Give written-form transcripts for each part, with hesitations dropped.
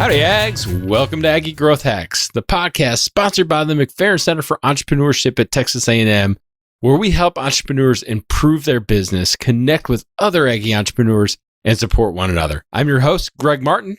Howdy, Ags. Welcome to Aggie Growth Hacks, the podcast sponsored by the McFerrin Center for Entrepreneurship at Texas A&M, where we help entrepreneurs improve their business, connect with other Aggie entrepreneurs, and support one another. I'm your host, Greg Martin,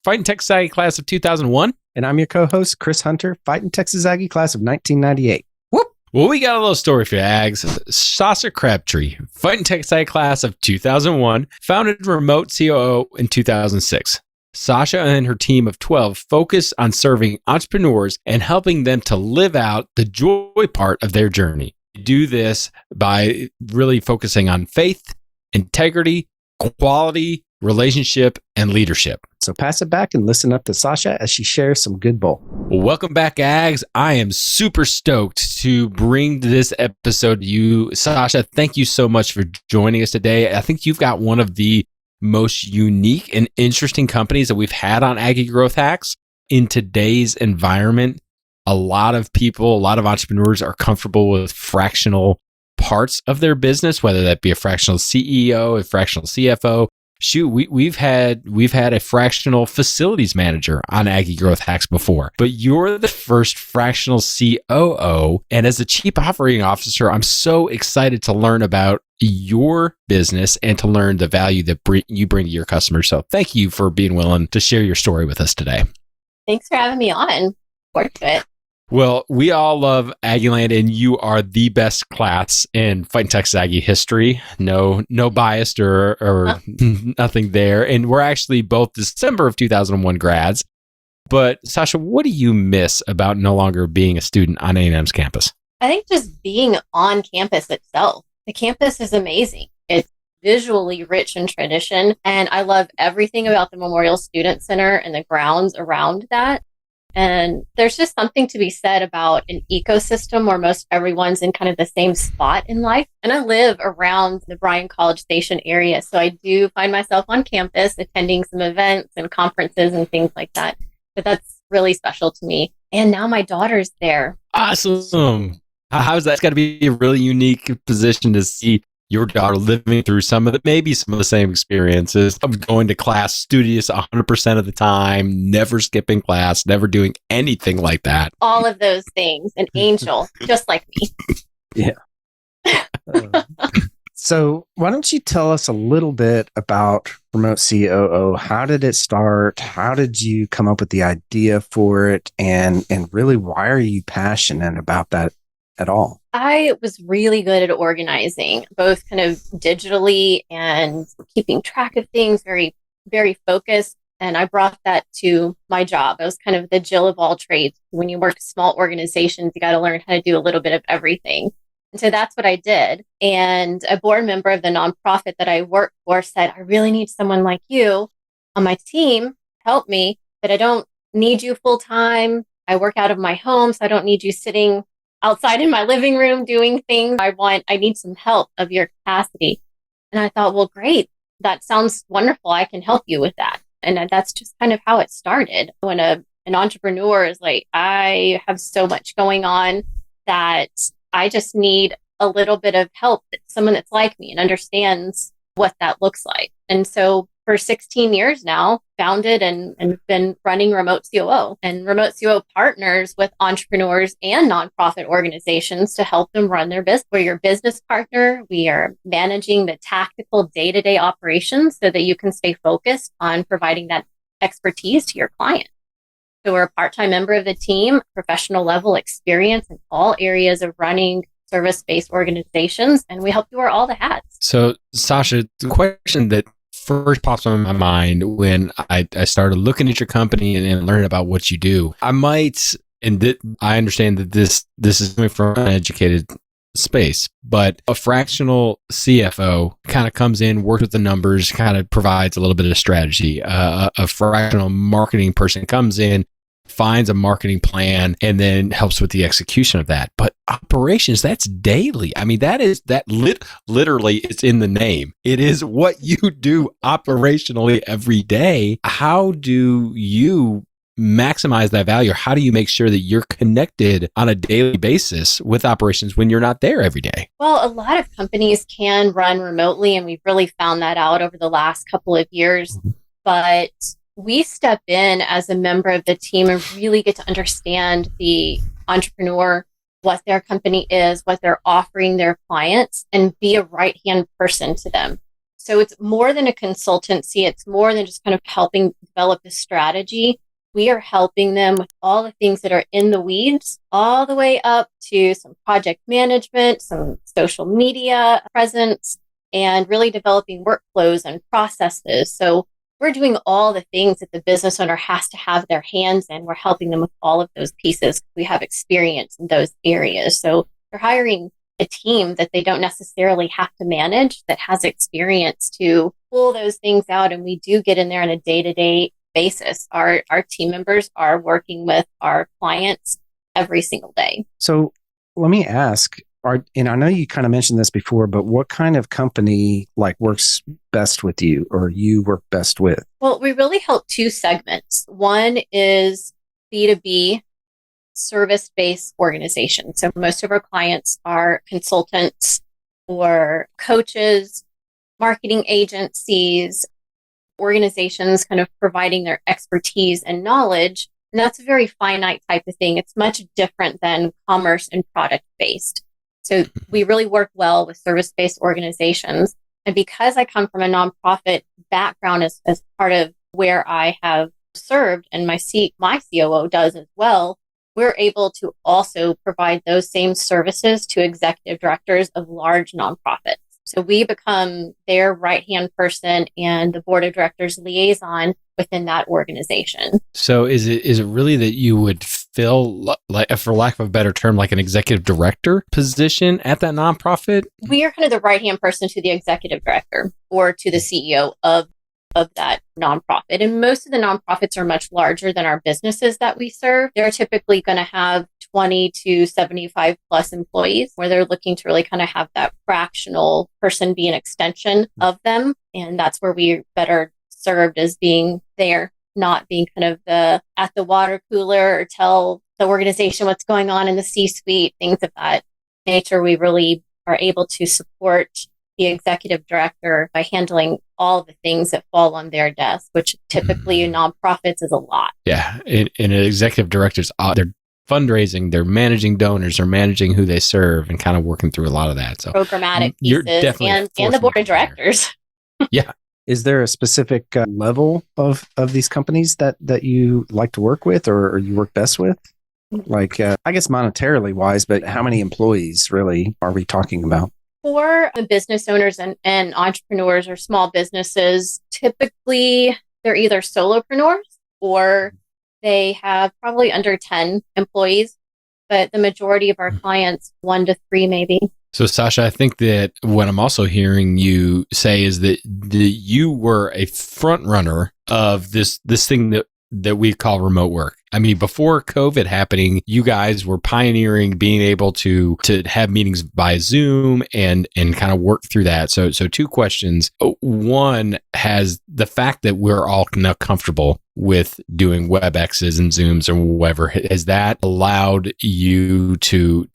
Fighting Texas Aggie class of 2001. And I'm your co-host, Chris Hunter, Fighting Texas Aggie class of 1998. Whoop! Well, we got a little story for you, Ags. Sasha Crabtrey, Fighting Texas Aggie class of 2001, founded Remote COO in 2006. Sasha and her team of 12 focus on serving entrepreneurs and helping them to live out the joy part of their journey. Do this by really focusing on faith, integrity, quality, relationship, and leadership. So pass it back and listen up to Sasha as she shares some good bull. Well, welcome back, Ags. I am super stoked to bring this episode to you. Sasha, thank you so much for joining us today. I think you've got one of the most unique and interesting companies that we've had on Aggie Growth Hacks. In today's environment, a lot of people, a lot of entrepreneurs are comfortable with fractional parts of their business, whether that be a fractional CEO, a fractional CFO. Shoot, we've had a fractional facilities manager on Aggie Growth Hacks before, but you're the first fractional COO. And as the chief operating officer, I'm so excited to learn about your business and to learn the value that you bring to your customers. So thank you for being willing to share your story with us today. Thanks for having me on. Forward to it. Well, we all love Aggieland, and you are the best class in Fighting Texas Aggie history. No bias or nothing there. And we're actually both December of 2001 grads. But Sasha, what do you miss about no longer being a student on A&M's campus? I think just being on campus itself. The campus is amazing. It's visually rich in tradition, and I love everything about the Memorial Student Center and the grounds around that. And there's just something to be said about an ecosystem where most everyone's in kind of the same spot in life. And I live around the Bryan College Station area, so I do find myself on campus attending some events and conferences and things like that. But that's really special to me. And now my daughter's there. Awesome. How's that? It's got to be a really unique position to see your daughter living through some of the same experiences of going to class studious 100% of the time, never skipping class, never doing anything like that. All of those things. An angel, just like me. Yeah. So why don't you tell us a little bit about Remote COO? How did it start? How did you come up with the idea for it? And really, why are you passionate about that at all? I was really good at organizing, both kind of digitally and keeping track of things, very, very focused. And I brought that to my job. I was kind of the Jill of all trades. When you work in small organizations, you got to learn how to do a little bit of everything. And so that's what I did. And a board member of the nonprofit that I work for said, I really need someone like you on my team. Help me, but I don't need you full time. I work out of my home, so I don't need you sitting outside in my living room doing things. I need some help of your capacity. And I thought, well, great. That sounds wonderful. I can help you with that. And that's just kind of how it started. When an entrepreneur is like, I have so much going on that I just need a little bit of help, someone that's like me and understands what that looks like. And so for 16 years now, founded and been running Remote COO. And Remote COO partners with entrepreneurs and nonprofit organizations to help them run their business. We're your business partner. We are managing the tactical day-to-day operations so that you can stay focused on providing that expertise to your client. So we're a part-time member of the team, professional level experience in all areas of running service-based organizations, and we help you wear all the hats. So, Sasha, the question that first pops on my mind when I started looking at your company and learning about what you do, I understand that this is coming from an educated space, but a fractional CFO kind of comes in, works with the numbers, kind of provides a little bit of strategy. A fractional marketing person comes in, finds a marketing plan, and then helps with the execution of that. But operations, that's daily. I mean, literally it's in the name. It is what you do operationally every day. How do you maximize that value? Or how do you make sure that you're connected on a daily basis with operations when you're not there every day? Well, a lot of companies can run remotely, and we've really found that out over the last couple of years. But we step in as a member of the team and really get to understand the entrepreneur, what their company is, what they're offering their clients, and be a right-hand person to them. So it's more than a consultancy. It's more than just kind of helping develop a strategy. We are helping them with all the things that are in the weeds, all the way up to some project management, some social media presence, and really developing workflows and processes. So we're doing all the things that the business owner has to have their hands in. We're helping them with all of those pieces. We have experience in those areas. So they're hiring a team that they don't necessarily have to manage, that has experience to pull those things out. And we do get in there on a day-to-day basis. Our team members are working with our clients every single day. So let me ask, and I know you kind of mentioned this before, but what kind of company works best with you, or you work best with? Well, we really help two segments. One is B2B, service-based organizations. So most of our clients are consultants or coaches, marketing agencies, organizations kind of providing their expertise and knowledge. And that's a very finite type of thing. It's much different than commerce and product-based. So we really work well with service-based organizations. And because I come from a nonprofit background as part of where I have served, and my COO does as well, we're able to also provide those same services to executive directors of large nonprofits. So we become their right-hand person and the board of directors liaison within that organization. So is it really that you would fill, like, for lack of a better term, like an executive director position at that nonprofit? We are kind of the right-hand person to the executive director or to the CEO of that nonprofit. And most of the nonprofits are much larger than our businesses that we serve. They're typically going to have 20 to 75 plus employees, where they're looking to really kind of have that fractional person be an extension of them. And that's where we're better served as being there, not being kind of at the water cooler or tell the organization what's going on in the C-suite, things of that nature. We really are able to support the executive director by handling all the things that fall on their desk, which typically in nonprofits is a lot. Yeah. And an executive director's, they're fundraising, they're managing donors, they're managing who they serve, and kind of working through a lot of that. So programmatic you're pieces definitely and the board of directors. Yeah. Is there a specific level of these companies that you like to work with, or you work best with? I guess monetarily wise, but how many employees really are we talking about? For business owners and entrepreneurs or small businesses, typically they're either solopreneurs or they have probably under 10 employees, but the majority of our clients, 1 to 3 maybe. So Sasha, I think that what I'm also hearing you say is that you were a front runner of this thing that we call remote work. I mean, before COVID happening, you guys were pioneering being able to have meetings by Zoom and kind of work through that. So two questions. One, has the fact that we're all now comfortable with doing WebExes and Zooms or whatever, has that allowed you to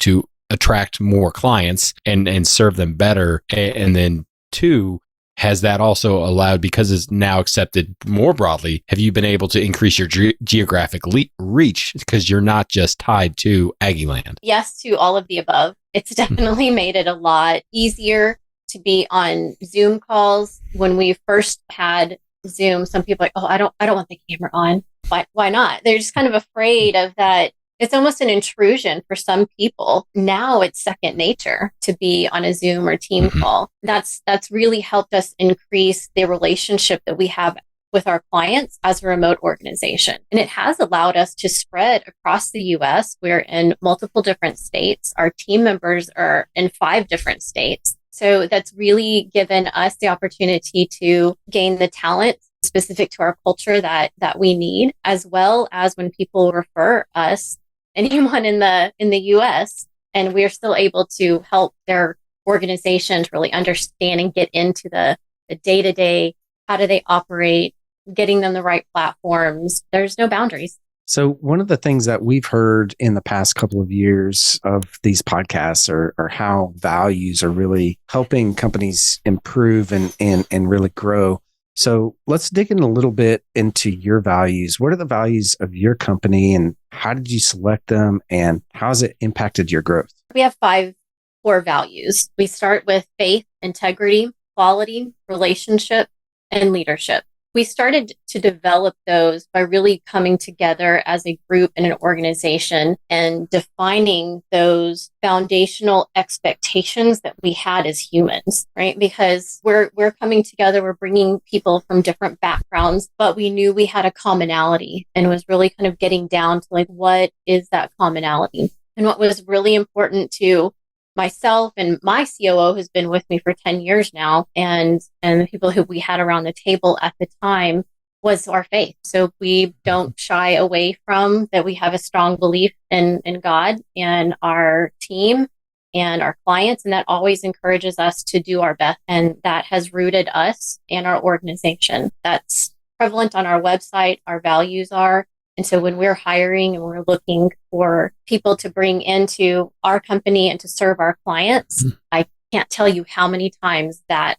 attract more clients and serve them better? And then two, has that also allowed, because it's now accepted more broadly, have you been able to increase your geographic reach because you're not just tied to Aggie land? Yes, to all of the above. It's definitely made it a lot easier to be on Zoom calls. When we first had Zoom, some people are like, oh, I don't want the camera on. Why not? They're just kind of afraid of that. It's almost an intrusion for some people. Now it's second nature to be on a Zoom or team call. That's really helped us increase the relationship that we have with our clients as a remote organization. And it has allowed us to spread across the US. We're in multiple different states. Our team members are in 5 different states. So that's really given us the opportunity to gain the talent specific to our culture that we need, as well as when people refer us, anyone in the US, and we're still able to help their organizations really understand and get into the day-to-day, how do they operate, getting them the right platforms. There's no boundaries. So one of the things that we've heard in the past couple of years of these podcasts are how values are really helping companies improve and really grow. So let's dig in a little bit into your values. What are the values of your company and how did you select them and how has it impacted your growth? We have 5 core values. We start with faith, integrity, quality, relationship, and leadership. We started to develop those by really coming together as a group and an organization and defining those foundational expectations that we had as humans, right? Because we're coming together, we're bringing people from different backgrounds, but we knew we had a commonality and was really kind of getting down to like, what is that commonality? And what was really important to myself and my COO who's been with me for 10 years now and the people who we had around the table at the time was our faith. So we don't shy away from that. We have a strong belief in God and our team and our clients. And that always encourages us to do our best. And that has rooted us and our organization. That's prevalent on our website. Our values are. And so when we're hiring and we're looking for people to bring into our company and to serve our clients, I can't tell you how many times that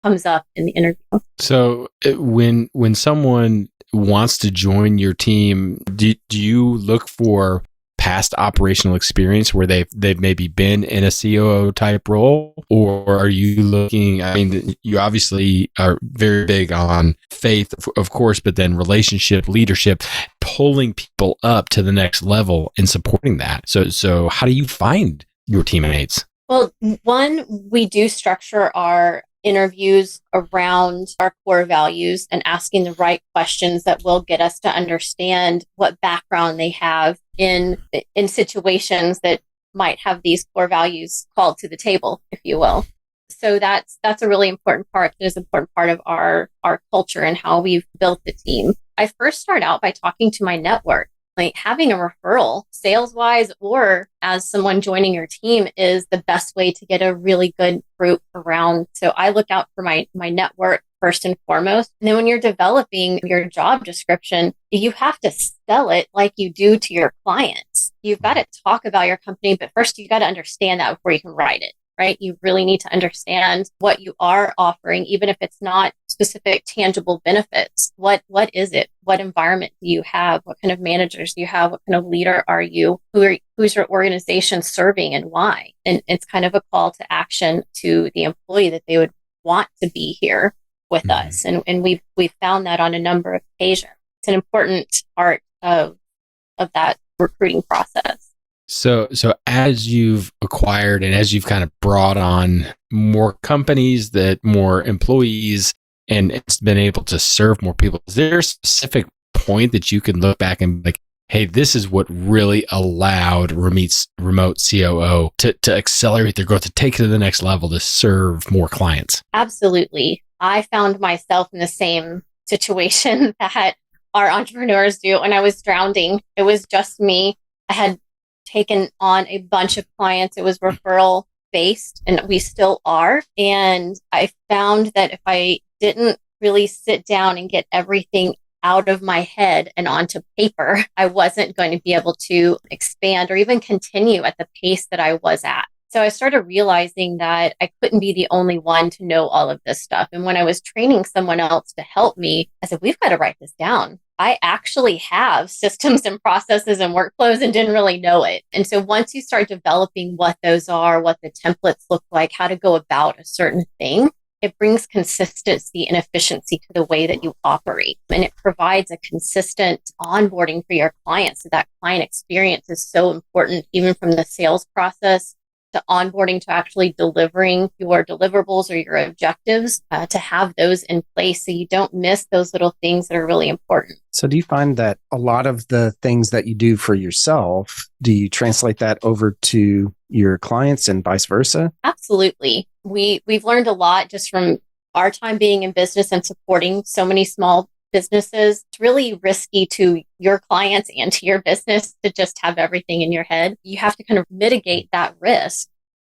comes up in the interview. So when someone wants to join your team, do you look for past operational experience where they've maybe been in a COO type role, or are you looking? I mean, you obviously are very big on faith, of course, but then relationship, leadership, pulling people up to the next level and supporting that. So how do you find your teammates? Well, one, we do structure our interviews around our core values and asking the right questions that will get us to understand what background they have in situations that might have these core values called to the table, if you will. So that's a really important part. It is an important part of our culture and how we've built the team. I first start out by talking to my network. Like having a referral, sales wise, or as someone joining your team is the best way to get a really good group around. So I look out for my network first and foremost. And then when you're developing your job description, you have to sell it like you do to your clients. You've got to talk about your company, but first you got to understand that before you can write it. Right? You really need to understand what you are offering, even if it's not specific tangible benefits. What is it? What environment do you have? What kind of managers do you have? What kind of leader are you? Who's your organization serving and why? And it's kind of a call to action to the employee that they would want to be here with us. And we've found that on a number of occasions. It's an important part of that recruiting process. So as you've acquired and as you've kind of brought on more companies, that more employees, and it's been able to serve more people, is there a specific point that you can look back and be like, hey, this is what really allowed Remote COO to accelerate their growth, to take it to the next level, to serve more clients? Absolutely. I found myself in the same situation that our entrepreneurs do. When I was drowning, it was just me. I had taken on a bunch of clients. It was referral based, and we still are. And I found that if I didn't really sit down and get everything out of my head and onto paper, I wasn't going to be able to expand or even continue at the pace that I was at. So I started realizing that I couldn't be the only one to know all of this stuff. And when I was training someone else to help me, I said, we've got to write this down. I actually have systems and processes and workflows and didn't really know it. And so once you start developing what those are, what the templates look like, how to go about a certain thing, it brings consistency and efficiency to the way that you operate. And it provides a consistent onboarding for your clients. So that client experience is so important, even from the sales process to onboarding to actually delivering your deliverables or your objectives, to have those in place so you don't miss those little things that are really important. So do you find that a lot of the things that you do for yourself, do you translate that over to your clients and vice versa? Absolutely. We've learned a lot just from our time being in business and supporting so many small businesses. It's really risky to your clients and to your business to just have everything in your head. You have to kind of mitigate that risk.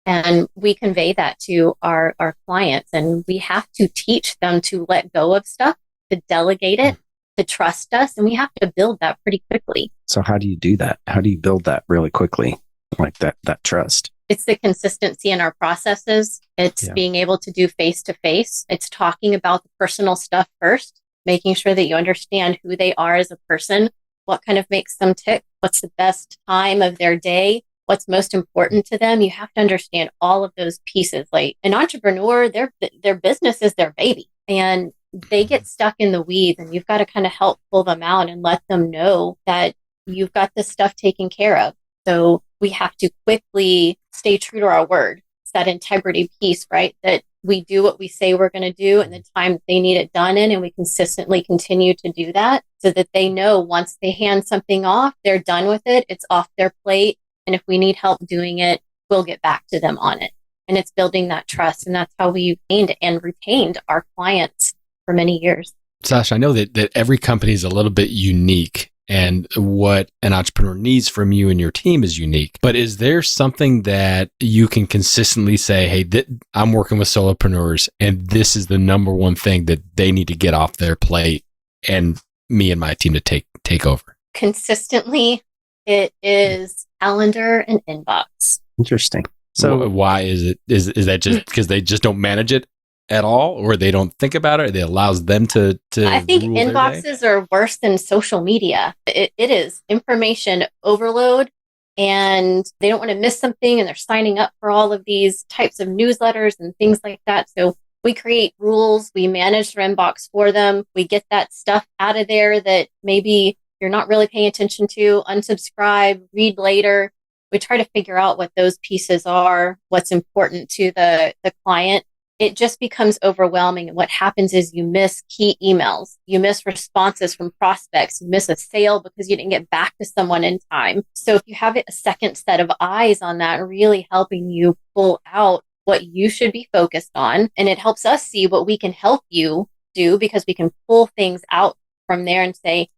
And we convey that to our clients. And we have to teach them to let go of stuff, to delegate it, to trust us. And we have to build that pretty quickly. So how do you do that? How do you build that really quickly? Like that trust? It's the consistency in our processes. It's being able to do face-to-face. It's talking about the personal stuff first, making sure that you understand who they are as a person, what kind of makes them tick, what's the best time of their day, what's most important to them. You have to understand all of those pieces. Like an entrepreneur, their business is their baby, and they get stuck in the weeds, and you've got to kind of help pull them out and let them know that you've got this stuff taken care of. So we have to quickly stay true to our word. It's that integrity piece, right? That we do what we say we're going to do and the time that they need it done in, and we consistently continue to do that so that they know once they hand something off, they're done with it. It's off their plate. And if we need help doing it, we'll get back to them on it. And it's building that trust. And that's how we've gained and retained our clients for many years. Sasha, I know that every company is a little bit unique, and what an entrepreneur needs from you and your team is unique. But is there something that you can consistently say, hey, I'm working with solopreneurs, and this is the number one thing that they need to get off their plate and me and my team to take over? Consistently, it is calendar and inbox. Interesting. So why is it? Is that just because they just don't manage it at all, or they don't think about it? It allows them to I think rule inboxes are worse than social media. It is information overload, and they don't want to miss something, and they're signing up for all of these types of newsletters and things like that. So we create rules, we manage their inbox for them, we get that stuff out of there that maybe you're not really paying attention to, unsubscribe, read later. We try to figure out what those pieces are, what's important to the client. It just becomes overwhelming. And what happens is you miss key emails, you miss responses from prospects, you miss a sale because you didn't get back to someone in time. So if you have a second set of eyes on that, really helping you pull out what you should be focused on. And it helps us see what we can help you do, because we can pull things out from there and say,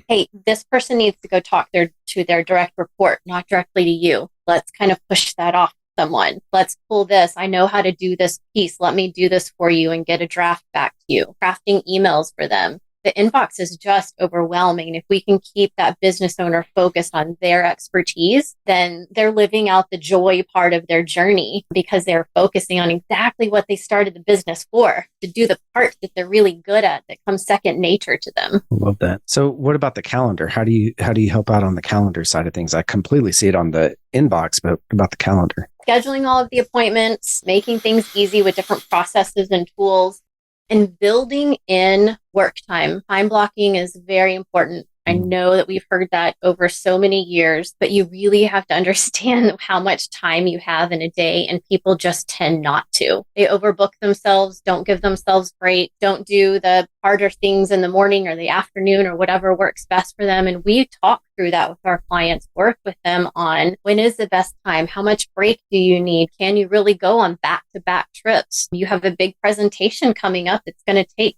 hey, this person needs to go talk to their direct report, not directly to you. Let's kind of push that off someone. Let's pull this. I know how to do this piece. Let me do this for you and get a draft back to you. Crafting emails for them. The inbox is just overwhelming. And if we can keep that business owner focused on their expertise, then they're living out the joy part of their journey, because they're focusing on exactly what they started the business for, to do the part that they're really good at, that comes second nature to them. I love that. So what about the calendar? How do you help out on the calendar side of things? I completely see it on the inbox, but what about the calendar? Scheduling all of the appointments, making things easy with different processes and tools, and building in work time. Time blocking is very important. I know that we've heard that over so many years, but you really have to understand how much time you have in a day, and people just tend not to. They overbook themselves, don't give themselves breaks, don't do the harder things in the morning or the afternoon or whatever works best for them. And we talk through that with our clients, work with them on when is the best time? How much break do you need? Can you really go on back-to-back trips? You have a big presentation coming up. It's going to take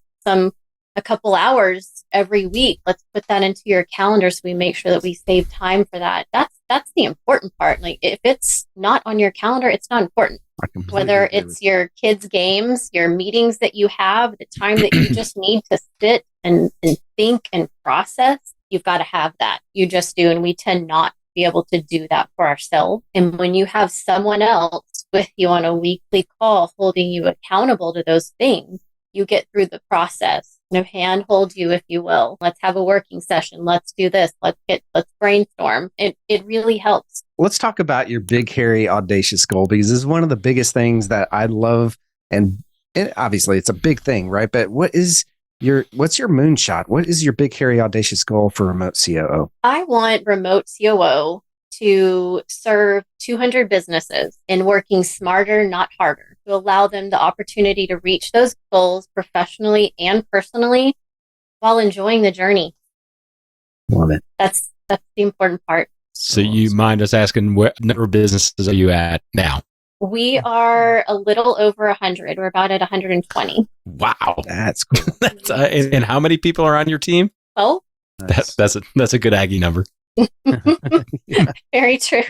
a couple hours every week. Let's put that into your calendar so we make sure that we save time for that. That's the important part. Like, if it's not on your calendar, it's not important. Whether it's your kids' games, your meetings that you have, the time that you just need to sit and think and process, you've got to have that. You just do. And we tend not to be able to do that for ourselves. And when you have someone else with you on a weekly call holding you accountable to those things, you get through the process. Handhold you, if you will. Let's have a working session. Let's do this. Let's brainstorm. It really helps. Let's talk about your big, hairy, audacious goal, because this is one of the biggest things that I love. And obviously it's a big thing, right? But what's your moonshot? What is your big, hairy, audacious goal for Remote COO? I want Remote COO to serve 200 businesses in working smarter, not harder, to allow them the opportunity to reach those goals professionally and personally while enjoying the journey. Love it. That's the important part. So you mind us asking, what number of businesses are you at now? We are a little over 100. We're about at 120. Wow. That's cool. And how many people are on your team? Oh, Nice. That's a good Aggie number. very true.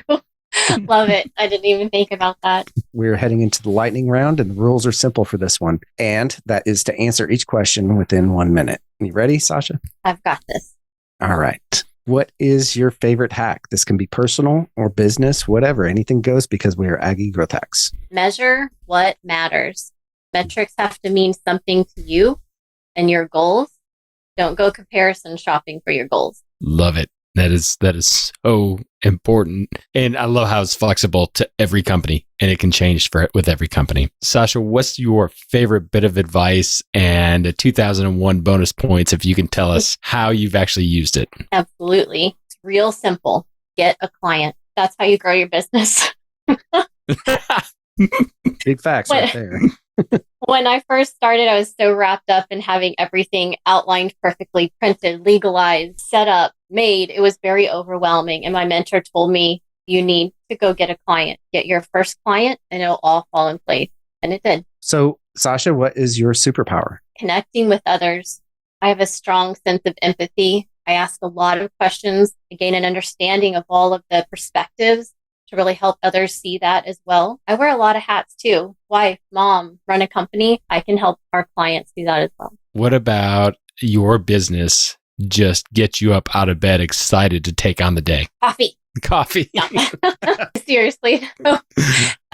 Love it. I didn't even think about that. We're heading into the lightning round, and the rules are simple for this one. And that is to answer each question within 1 minute. You ready, Sasha? I've got this. All right. what is your favorite hack? This can be personal or business, whatever. Anything goes because we are Aggie Growth Hacks. Measure what matters. Metrics have to mean something to you and your goals. Don't go comparison shopping for your goals. Love it. That is so important. And I love how it's flexible to every company and it can change with every company. Sasha, what's your favorite bit of advice and a 2001 bonus points if you can tell us how you've actually used it? Absolutely. It's real simple. Get a client. That's how you grow your business. Big facts right there. When I first started, I was so wrapped up in having everything outlined perfectly, printed, legalized, set up, made. It was very overwhelming. And my mentor told me, you need to go get a client, get your first client, and it'll all fall in place. And it did. So, Sasha, what is your superpower? Connecting with others. I have a strong sense of empathy. I ask a lot of questions to gain an understanding of all of the perspectives to really help others see that as well. I wear a lot of hats too. Wife, mom, run a company. I can help our clients do that as well. What about your business just gets you up out of bed excited to take on the day? Coffee. No. Seriously.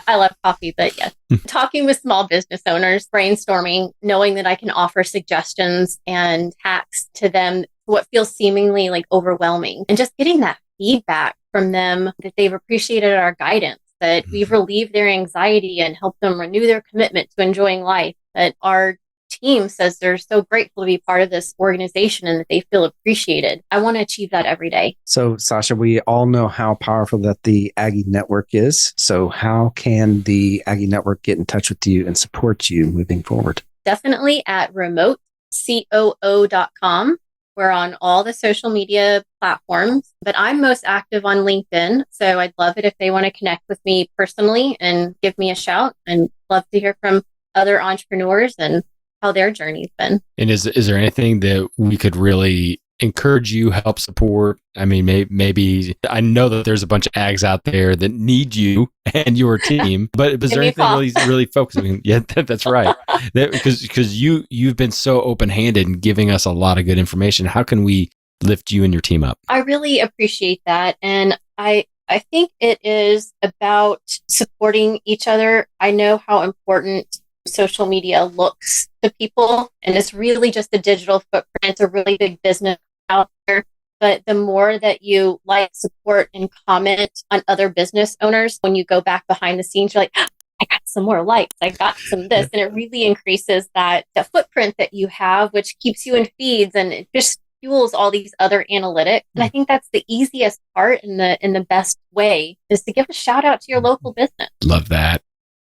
I love coffee, but yes. Talking with small business owners, brainstorming, knowing that I can offer suggestions and hacks to them, what feels seemingly like overwhelming, and just getting that feedback from them that they've appreciated our guidance, that we've relieved their anxiety and helped them renew their commitment to enjoying life, that our team says they're so grateful to be part of this organization and that they feel appreciated. I want to achieve that every day. So, Sasha, we all know how powerful that the Aggie Network is. So how can the Aggie Network get in touch with you and support you moving forward? Definitely at remotecoo.com. We're on all the social media platforms, but I'm most active on LinkedIn. So I'd love it if they want to connect with me personally and give me a shout, and love to hear from other entrepreneurs and how their journey's been. And is there anything that we could really encourage you, help support? I mean, maybe I know that there's a bunch of ags out there that need you and your team, but is there anything really focusing? Yeah, that's right. Because you've been so open-handed and giving us a lot of good information. How can we lift you and your team up? I really appreciate that. And I think it is about supporting each other. I know how important social media looks to people, and it's really just a digital footprint. It's a really big business out there. But the more that you like, support, and comment on other business owners, when you go back behind the scenes, you're like, I got some more likes, I got some this. And it really increases the footprint that you have, which keeps you in feeds, and it just fuels all these other analytics. And I think that's the easiest part in the best way, is to give a shout out to your local business. Love that.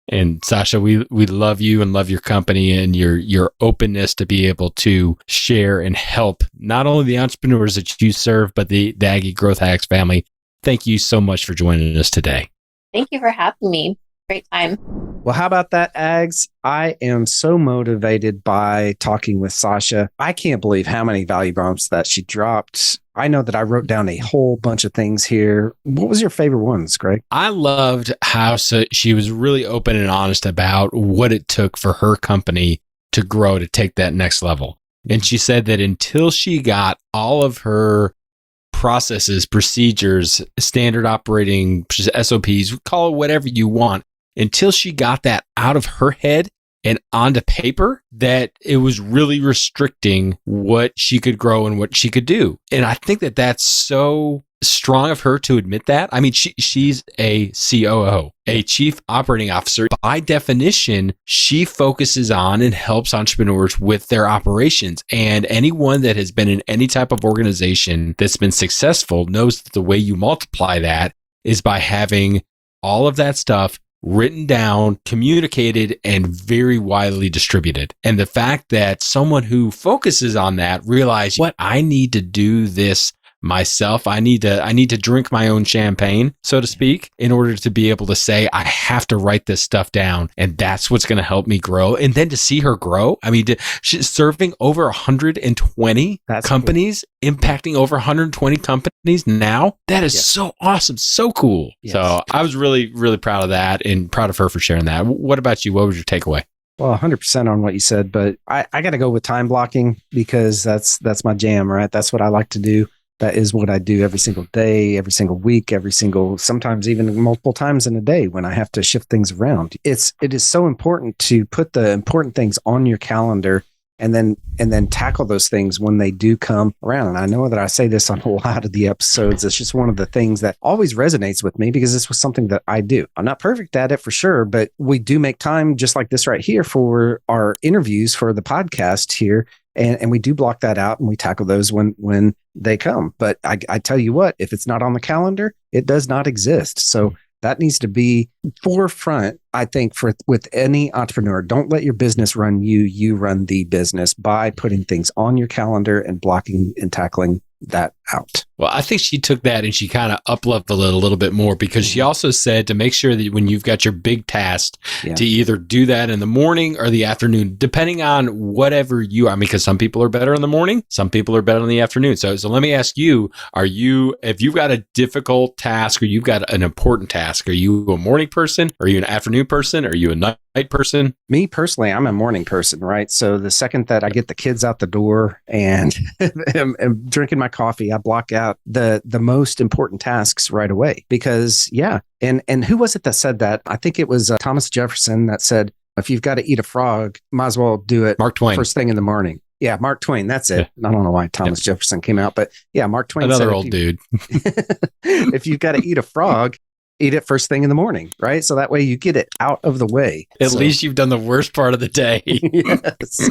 And Sasha, we love you and love your company and your openness to be able to share and help not only the entrepreneurs that you serve, but the Aggie Growth Hacks family. Thank you so much for joining us today. Thank you for having me. Great time. Well, how about that, Ags? I am so motivated by talking with Sasha. I can't believe how many value bombs that she dropped. I know that I wrote down a whole bunch of things here. What was your favorite ones, Greg? I loved how she was really open and honest about what it took for her company to grow, to take that next level. And she said that until she got all of her processes, procedures, standard operating SOPs, call it whatever you want, until she got that out of her head and onto paper, that it was really restricting what she could grow and what she could do. And I think that that's so strong of her to admit that. I mean, she's a COO, a chief operating officer. By definition, she focuses on and helps entrepreneurs with their operations. And anyone that has been in any type of organization that's been successful knows that the way you multiply that is by having all of that stuff written down, communicated, and very widely distributed. And the fact that someone who focuses on that realized, what, I need to do this myself. I need to drink my own champagne, so to speak, in order to be able to say, I have to write this stuff down, and that's what's going to help me grow. And then to see her grow, I mean, she's serving over 120 companies, cool. Impacting over 120 companies now. That is so awesome, so cool. Yes. So I was really, really proud of that and proud of her for sharing that. What about you? What was your takeaway? Well, 100% on what you said, but I got to go with time blocking, because that's my jam, right? That's what I like to do. That is what I do every single day, every single week, sometimes even multiple times in a day when I have to shift things around. It is so important to put the important things on your calendar and then tackle those things when they do come around. And I know that I say this on a lot of the episodes. It's just one of the things that always resonates with me because this was something that I do. I'm not perfect at it for sure, but we do make time just like this right here for our interviews for the podcast here. And we do block that out and we tackle those when they come. But I tell you what, if it's not on the calendar, it does not exist. So that needs to be forefront, I think, with any entrepreneur. Don't let your business run you. You run the business by putting things on your calendar and blocking and tackling that out. Well, I think she took that and she kind of up-leveled it a little bit more because she also said to make sure that when you've got your big task to either do that in the morning or the afternoon, depending on whatever you are. Because some people are better in the morning, some people are better in the afternoon. So let me ask you, if you've got a difficult task or you've got an important task, are you a morning person? Are you an afternoon person? Are you a night person? Me personally, I'm a morning person, right? So the second that I get the kids out the door and am drinking my coffee, I block out the most important tasks right away because and who was it that said that? I think it was Thomas Jefferson that said, if you've got to eat a frog, might as well do it Mark Twain. First thing in the morning. Yeah, Mark Twain. That's it. I don't know why Thomas Jefferson came out, but yeah, Mark Twain. Another old dude. If you've got to eat a frog, eat it first thing in the morning, right? So that way you get it out of the way. At least you've done the worst part of the day. Yes.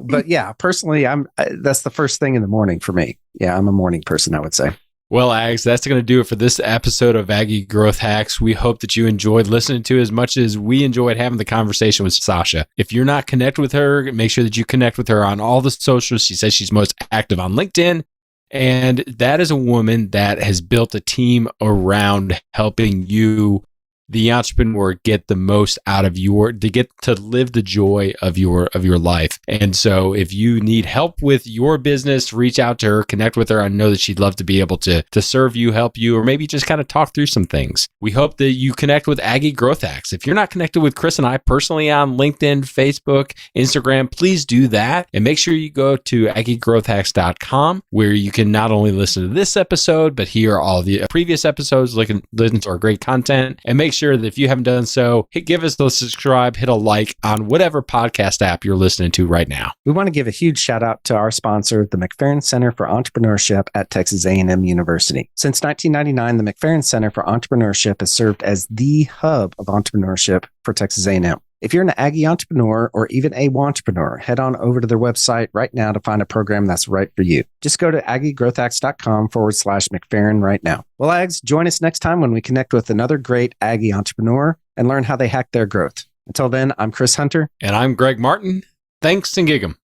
But yeah, personally, that's the first thing in the morning for me. Yeah, I'm a morning person, I would say. Well, Ags, that's going to do it for this episode of Aggie Growth Hacks. We hope that you enjoyed listening to as much as we enjoyed having the conversation with Sasha. If you're not connected with her, make sure that you connect with her on all the socials. She says she's most active on LinkedIn. And that is a woman that has built a team around helping you, the entrepreneur, get the most out of to get to live the joy of your life. And so if you need help with your business, reach out to her, connect with her. I know that she'd love to be able to serve you, help you, or maybe just kind of talk through some things. We hope that you connect with Aggie Growth Hacks. If you're not connected with Chris and I personally on LinkedIn, Facebook, Instagram, please do that. And make sure you go to aggiegrowthhacks.com where you can not only listen to this episode, but hear all the previous episodes, listen to our great content, and make sure that if you haven't done so, give us a subscribe, hit a like on whatever podcast app you're listening to right now. We want to give a huge shout out to our sponsor, the McFerrin Center for Entrepreneurship at Texas A&M University. Since 1999, the McFerrin Center for Entrepreneurship has served as the hub of entrepreneurship for Texas A&M. If you're an Aggie entrepreneur or even a wantrepreneur, head on over to their website right now to find a program that's right for you. Just go to aggiegrowthhacks.com/McFerrin right now. Well, Ags, join us next time when we connect with another great Aggie entrepreneur and learn how they hack their growth. Until then, I'm Chris Hunter. And I'm Greg Martin. Thanks and gig 'em.